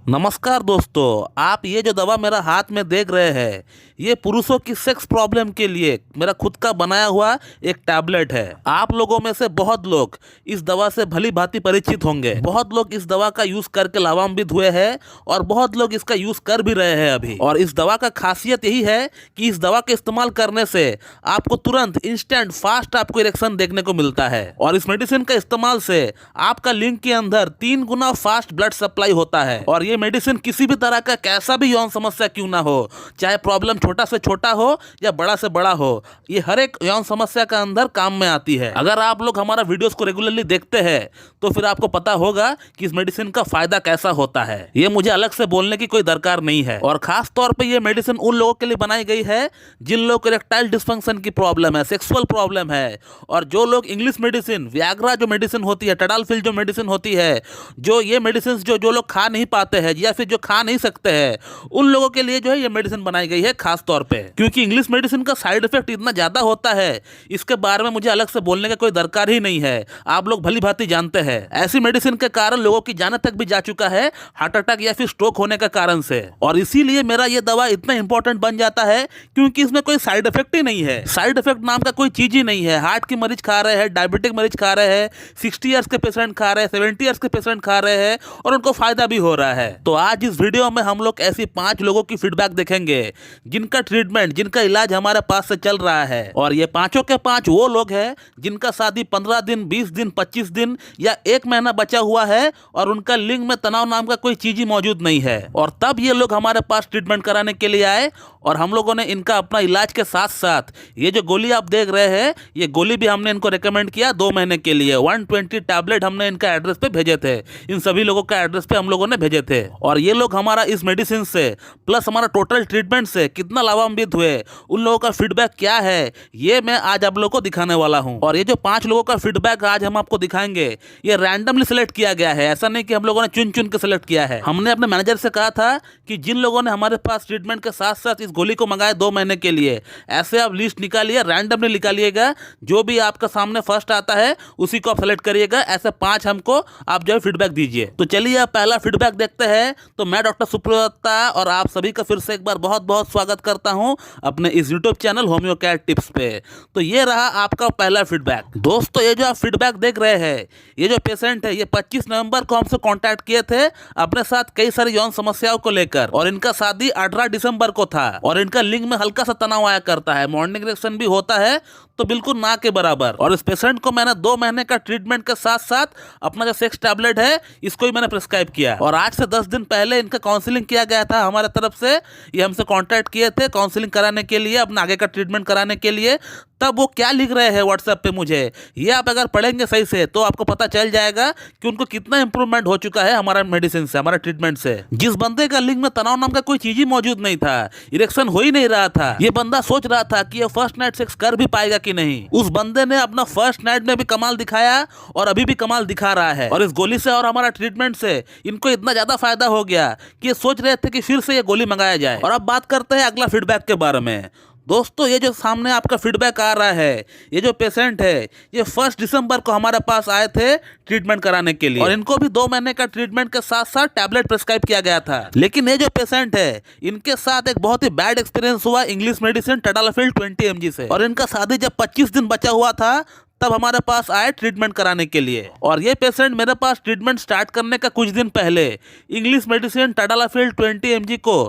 नमस्कार दोस्तों, आप ये जो दवा मेरा हाथ में देख रहे हैं ये पुरुषों की सेक्स प्रॉब्लम के लिए मेरा खुद का बनाया हुआ एक टैबलेट है। आप लोगों में से बहुत लोग इस दवा से भली भांति परिचित होंगे। बहुत लोग इस दवा का यूज करके लाभान्वित हुए हैं और बहुत लोग इसका यूज कर भी रहे हैं अभी। और इस दवा का खासियत यही है कि इस दवा के इस्तेमाल करने से आपको तुरंत इंस्टेंट फास्ट आपको इरेक्शन देखने को मिलता है। और इस मेडिसिन का इस्तेमाल से आपका लिंग के अंदर 3 गुना फास्ट ब्लड सप्लाई होता है। और ये मेडिसिन किसी भी तरह का कैसा भी यौन समस्या क्यों ना हो, चाहे प्रॉब्लम छोटा से छोटा हो या बड़ा से बड़ा हो, ये हर एक यौन समस्या का अंदर काम में आती है। अगर आप लोग हमारा वीडियोस को रेगुलरली देखते हैं तो फिर आपको पता होगा कि इस मेडिसिन का फायदा कैसा होता है। ये मुझे अलग से बोलने की कोई दरकार नहीं है। और खास तौर पे ये मेडिसिन उन लोगों के लिए बनाई गई है जिन लोगों को इरेक्टाइल डिस्फंक्शन की प्रॉब्लम है, सेक्सुअल प्रॉब्लम है। और जो लोग इंग्लिश मेडिसिन, वियाग्रा जो मेडिसिन होती है, टडालफिल जो मेडिसिन होती है, जो ये मेडिसिन जो लोग खा नहीं पाते हैं या फिर जो खा नहीं सकते हैं, उन लोगों के लिए जो है ये मेडिसिन बनाई गई है खास तौर पे। क्योंकि इंग्लिश मेडिसिन का साइड इफेक्ट इतना ज्यादा होता है, इसके बारे में मुझे अलग से बोलने का कोई दरकार ही नहीं है। आप लोग भली भांति जानते हैं। ऐसी मेडिसिन के कारण लोगों की जान तक भी जा चुका है, हार्ट अटैक या फिर स्ट्रोक होने के कारण से। और इसीलिए मेरा ये दवा इतना इंपॉर्टेंट बन जाता है क्योंकि इसमें कोई साइड इफेक्ट ही नहीं है। साइड इफेक्ट नाम का कोई चीज ही नहीं है। हार्ट के मरीज खा रहे हैं, डायबिटिक मरीज खा रहे हैं, 60 ईयर्स के पेशेंट खा रहे हैं, 70 ईयर्स के पेशेंट खा रहे हैं और उनको फायदा भी हो रहा है। तो आज इस वीडियो में हम लोग ऐसी 5 लोगों की फीडबैक देखेंगे जिनका ट्रीटमेंट, जिनका इलाज हमारे पास से चल रहा है। और ये पांचों के 5 वो लोग हैं जिनका शादी 15 दिन, 20 दिन, 25 दिन या 1 महीना बचा हुआ है और उनका लिंग में तनाव नाम का कोई चीज ही मौजूद नहीं है। और तब ये लोग हमारे पास ट्रीटमेंट कराने के लिए आए और हम लोगों ने इनका अपना इलाज के साथ साथ ये जो गोली आप देख रहे हैं, ये गोली भी हमने इनको रेकमेंड किया 2 महीने के लिए। 120 टैबलेट हमने इनका एड्रेस पे भेजे थे। इन सभी लोगों का एड्रेस पे हम लोगों ने भेजे थे। और ये लोग हमारा इस मेडिसिन से प्लस हमारा टोटल ट्रीटमेंट से कितना लाभान्वित हुए, उन लोगों का फीडबैक क्या है, ये मैं आज आप लोगों को दिखाने वाला हूं। और ये जो 5 लोगों का फीडबैक आज हम आपको दिखाएंगे, ये रैंडमली सिलेक्ट किया गया है। ऐसा नहीं कि हम लोगों ने चुन चुन के सिलेक्ट किया है। हमने अपने मैनेजर से कहा था कि जिन लोगों ने हमारे पास ट्रीटमेंट के साथ साथ इस गोली को मंगाया 2 महीने के लिए, ऐसे आप लिस्ट निकालिए, रैंडमली निकालिएगा। जो भी आपका सामने फर्स्ट आता है उसी को आप सेलेक्ट करिएगा। ऐसे 5 हमको आप जो है फीडबैक दीजिए। तो चलिए आप पहला फीडबैक देखते हैं। तो मैं डॉक्टर सुप्रदत्ता और आप सभी का फिर से एक बार बहुत बहुत स्वागत करता हूं अपने इस YouTube channel homeo care tips पे। तो ये रहा आपका पहला फीडबैक। दोस्तों, ये जो आप फीडबैक देख रहे हैं, ये जो पेशेंट है, ये 25 नवंबर को हमसे कांटेक्ट किए थे अपने साथ कई सारी यौन समस्याओं को लेकर। और इनका शादी 18 दिसंबर को था और इनका लिंग में हल्का सा तनाव आया करता है, मॉर्निंग इरेक्शन भी होता है तो बिल्कुल ना के बराबर। और इस पेशेंट को मैंने 2 महीने का ट्रीटमेंट के साथ साथ अपना जो सेक्स टैबलेट है इसको ही मैंने प्रिस्क्राइब किया। और आज से 10 दिन पहले इनका काउंसलिंग किया गया था हमारे तरफ से। ये हमसे कांटेक्ट किए थे काउंसलिंग कराने के लिए, अपना आगे का ट्रीटमेंट कराने के लिए। तब वो क्या लिख रहे हैं व्हाट्सएप पे मुझे, ये आप अगर पढ़ेंगे सही से तो आपको पता चल जाएगा कि उनको कितना इंप्रूवमेंट हो चुका है हमारा मेडिसिन से, हमारा ट्रीटमेंट से। जिस बंदे का लिंग में तनाव नाम का कोई चीज ही मौजूद नहीं था, इरेक्शन हो ही नहीं रहा था, ये बंदा सोच रहा था कि ये फर्स्ट नाइट सेक्स कर भी पाएगा कि नहीं, उस बंदे ने अपना फर्स्ट नाइट में भी कमाल दिखाया और अभी भी कमाल दिखा रहा है। और इस गोली से और हमारा ट्रीटमेंट से इनको इतना ज्यादा फायदा हो गया कि ये सोच रहे थे कि फिर से ये गोली मंगाया जाए। और अब बात करते हैं अगला फीडबैक के बारे में। दोस्तों, ये जो सामने आपका फीडबैक आ रहा है, ये जो पेशेंट है, ये 1 दिसंबर को हमारे पास आए थे ट्रीटमेंट कराने के लिए और इनको भी 2 महीने का ट्रीटमेंट के साथ साथ टैबलेट प्रिस्क्राइब किया गया था। लेकिन ये जो पेशेंट है, इनके साथ एक बहुत ही बैड एक्सपीरियंस हुआ इंग्लिश मेडिसिन टडालफिल 20 mg से। और इनका शादी जब 25 दिन बचा हुआ था तब हमारे पास आए ट्रीटमेंट कराने के लिए। और ये पेशेंट मेरे पास ट्रीटमेंट स्टार्ट करने का कुछ दिन पहले इंग्लिश मेडिसिन टडालफिल 20 mg को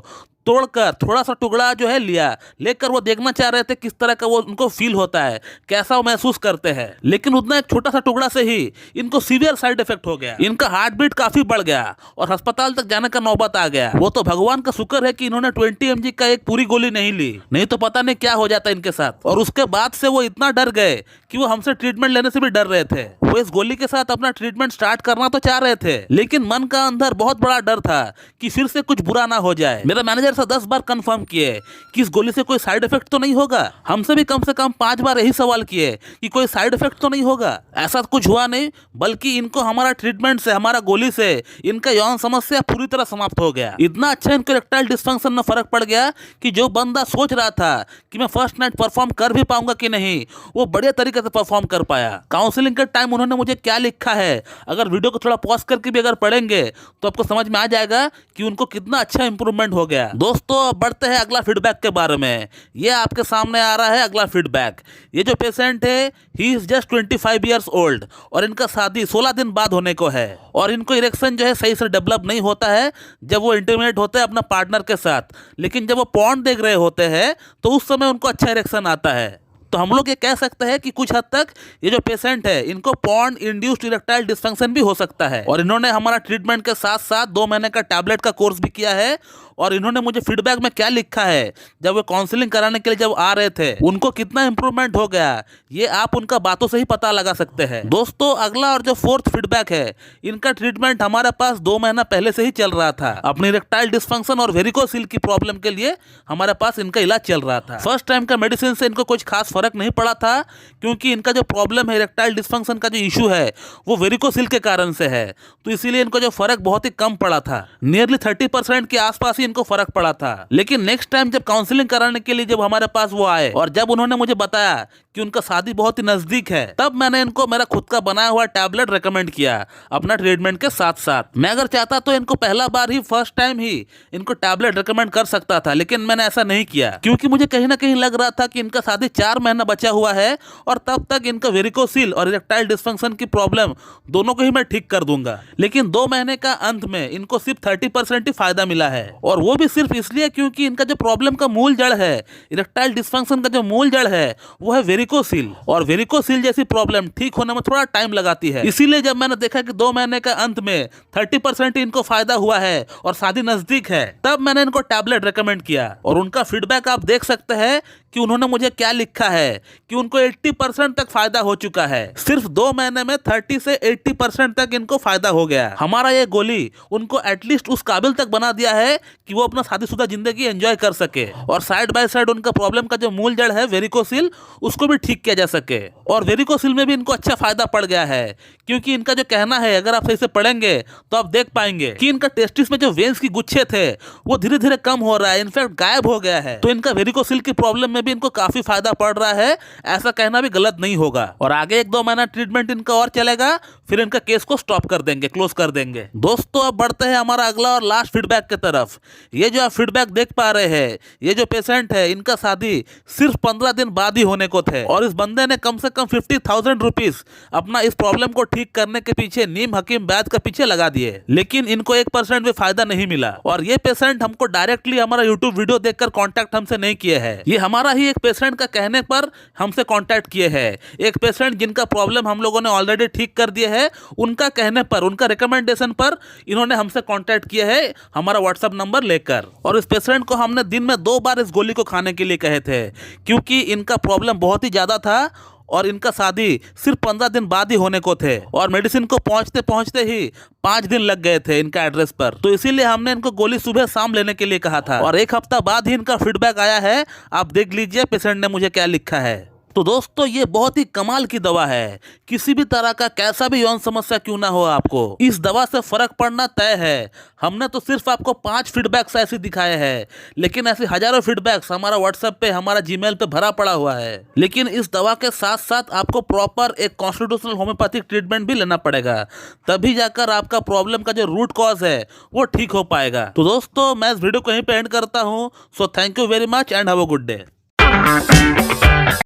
तोड़कर थोड़ा सा टुकड़ा जो है लेकर वो देखना चाह रहे थे किस तरह का वो उनको फील होता है, कैसा वो महसूस करते हैं। लेकिन उतना एक छोटा सा टुकड़ा से ही इनको सीवियर साइड इफेक्ट हो गया। इनका हार्ट बीट काफी बढ़ गया और अस्पताल तक जाने का नौबत आ गया। वो तो भगवान का शुक्र है कि इन्होंने 20 mg का एक पूरी गोली नहीं ली, नहीं तो पता नहीं क्या हो जाता इनके साथ। और उसके बाद से वो इतना डर गए कि वो हमसे ट्रीटमेंट लेने से भी डर रहे थे। वो इस गोली के साथ अपना ट्रीटमेंट स्टार्ट करना तो चाह रहे थे, लेकिन मन का अंदर बहुत बड़ा डर था कि फिर से कुछ बुरा ना हो जाए। मेरा मैनेजर से 10 बार कंफर्म किए कि इस गोली से कोई साइड इफेक्ट तो नहीं होगा। हमसे भी कम से कम 5 बार यही सवाल किए कि कोई साइड इफेक्ट तो नहीं होगा। ऐसा कुछ हुआ नहीं, बल्कि इनको हमारा ट्रीटमेंट से, हमारा गोली से इनका यौन समस्या पूरी तरह समाप्त हो गया। इतना अच्छा इनको इरेक्टाइल डिस्फंक्शन में फर्क पड़ गया कि जो बंदा सोच रहा था कि मैं फर्स्ट नाइट परफॉर्म कर भी पाऊंगा कि नहीं, वो बढ़िया तरीके से परफॉर्म कर पाया। काउंसलिंग के टाइम उन्होंने मुझे क्या लिखा है, अगर वीडियो को थोड़ा पॉज करके भी अगर पढ़ेंगे तो आपको समझ में आ जाएगा कि उनको कितना अच्छा इंप्रूवमेंट हो गया। दोस्तों अब बढ़ते हैं अगला फीडबैक के बारे में। ये आपके सामने आ रहा है अगला फीडबैक। ये जो पेशेंट है, he is just 25 years old और इनका शादी 16 दिन बाद होने को है और इनको इरेक्शन जो है सही से डेवलप नहीं होता है जब वो इंटीमेट होते हैं अपना पार्टनर के साथ, लेकिन जब वो पॉर्न देख रहे होते हैं तो उस समय उनको अच्छा इरेक्शन आता है। तो हम लोग ये कह सकते हैं कि कुछ हद तक ये जो पेशेंट है इनको पॉर्न इंड्यूस्ड इरेक्टाइल डिस्फंक्शन भी हो सकता है। और इन्होंने हमारा ट्रीटमेंट के साथ साथ 2 महीने का टैबलेट का कोर्स भी किया है। और इन्होंने मुझे फीडबैक में क्या लिखा है, जब वो काउंसलिंग कराने के लिए जब आ रहे थे उनको कितना इंप्रूवमेंट हो गया, ये आप उनका बातों से ही पता लगा सकते हैं। दोस्तों अगला और जो 4th फीडबैक है, इनका ट्रीटमेंट हमारे पास 2 महीना पहले से ही चल रहा था। अपनी इरेक्टाइल डिस्फंक्शन और वेरिकोसिल की प्रॉब्लम के लिए हमारे पास इनका इलाज चल रहा था। फर्स्ट टाइम का मेडिसिन से इनको कुछ खास फर्क नहीं पड़ा था, क्योंकि इनका जो प्रॉब्लम है इरेक्टाइल डिस्फंक्शन का जो इशू है वो वेरिकोसिल के कारण से है, तो इसीलिए इनको जो फर्क बहुत ही कम पड़ा था। नियरली 30% के आसपास ही इनको फर्क पड़ा था। लेकिन नेक्स्ट टाइम जब काउंसलिंग कराने के लिए जब हमारे पास वो आए और जब उन्होंने मुझे बताया कि उनका शादी बहुत ही नजदीक है, तब मैंने इनको मेरा खुद का बनाया हुआ टैबलेट रेकमेंड किया अपना ट्रीटमेंट के साथ साथ। मैं अगर चाहता तो इनको पहला बार ही, फर्स्ट टाइम ही इनको टैबलेट रेकमेंड कर सकता था, लेकिन मैंने ऐसा नहीं किया क्योंकि मुझे कहीं ना कहीं लग रहा था कि इनका शादी 4 महीना बचा हुआ है और तब तक इनका वेरिकोसिल और इरेक्टाइल डिस्फंक्शन की प्रॉब्लम दोनों को ही मैं ठीक कर दूंगा। लेकिन 2 महीने का अंत में इनको सिर्फ 30% ही फायदा मिला है, और वो भी सिर्फ इसलिए क्योंकि इनका जो प्रॉब्लम का मूल जड़ है, इरेक्टाइल डिस्फंक्शन का जो मूल जड़ है वो है वेरिकोसिल, और वेरिकोसिल जैसी प्रॉब्लम ठीक होने में थोड़ा टाइम लगाती है। इसीलिए जब मैंने देखा कि 2 महीने का अंत में 30% इनको फायदा हुआ है और शादी नजदीक है, तब मैंने इनको टैबलेट रेकमेंड किया। और उनका फीडबैक आप देख सकते हैं कि उन्होंने मुझे क्या लिखा है कि उनको 80% तक फायदा हो चुका है। सिर्फ 2 महीने में 30 से 80% तक इनको फायदा हो गया। हमारा ये गोली उनको एटलीस्ट उस काबिल तक बना दिया है कि वो अपना शादीशुदा जिंदगी एंजॉय कर सके, और साइड बाय साइड उनका प्रॉब्लम का जो मूल जड़ है वेरिकोसिल, उसको भी ठीक किया जा सके। और वेरिकोसिल में भी इनको अच्छा फायदा पड़ गया है, क्योंकि इनका जो कहना है, अगर आप सही से पढ़ेंगे तो आप देख पाएंगे कि इनका टेस्टिस में जो वेन्स की गुच्छे थे वो धीरे धीरे कम हो रहा है, इनफैक्ट गायब हो गया है। तो इनका वेरिकोसिल की प्रॉब्लम में भी इनको काफी फायदा पड़ रहा है, ऐसा कहना भी गलत नहीं होगा। और आगे 1-2 महीना ट्रीटमेंट इनका और चलेगा, फिर इनका केस को स्टॉप कर देंगे, क्लोज कर देंगे। दोस्तों अब बढ़ते हैं हमारा अगला और लास्ट फीडबैक की तरफ। ये जो आप फीडबैक देख पा रहे हैं, ये जो पेशेंट है, इनका शादी सिर्फ 15 दिन बाद ही होने को थे, और इस बंदे ने कम से कम 50,000 रुपीज अपना इस प्रॉब्लम को ठीक करने के पीछे, नीम हकीम वैद के पीछे लगा दिए, लेकिन इनको 1% भी फायदा नहीं मिला। और ये पेशेंट हमको डायरेक्टली हमारा यूट्यूब वीडियो देखकर कॉन्टैक्ट हमसे नहीं किए हैं, ये हमारा ही एक पेशेंट का कहने पर हमसे कॉन्टैक्ट किए हैं। एक पेशेंट जिनका प्रॉब्लम हम लोगों ने ऑलरेडी ठीक कर दिए है, उनका कहने पर, उनका रिकमेंडेशन पर इन्होंने हमसे कॉन्टैक्ट किया है हमारा व्हाट्सएप नंबर लेकर। और इस पेशेंट को हमने दिन में 2 बार इस गोली को खाने के लिए कहे थे, क्योंकि इनका प्रॉब्लम बहुत ही ज्यादा था और इनका शादी सिर्फ 15 दिन बाद ही होने को थे, और मेडिसिन को पहुंचते पहुंचते ही 5 दिन लग गए थे इनका एड्रेस पर। तो इसीलिए हमने इनको गोली सुबह शाम लेने के लिए कहा था, और 1 हफ्ता बाद ही इनका फीडबैक आया है। आप देख लीजिए पेशेंट ने मुझे क्या लिखा है। तो दोस्तों ये बहुत ही कमाल की दवा है, किसी भी तरह का कैसा भी यौन समस्या क्यों ना हो, आपको इस दवा से फर्क पड़ना तय है। हमने तो सिर्फ आपको 5 फीडबैक्स ऐसे दिखाए हैं, लेकिन ऐसे हजारों फीडबैक्स हमारा व्हाट्सएप पे, हमारा जीमेल पे भरा पड़ा हुआ है। लेकिन इस दवा के साथ साथ आपको प्रॉपर एक कॉन्स्टिट्यूशनल होम्योपैथिक ट्रीटमेंट भी लेना पड़ेगा, तभी जाकर आपका प्रॉब्लम का जो रूट कॉज है वो ठीक हो पाएगा। तो दोस्तों मैं इस वीडियो को यहीं पे एंड करता हूँ। So thank you very much and have a good day.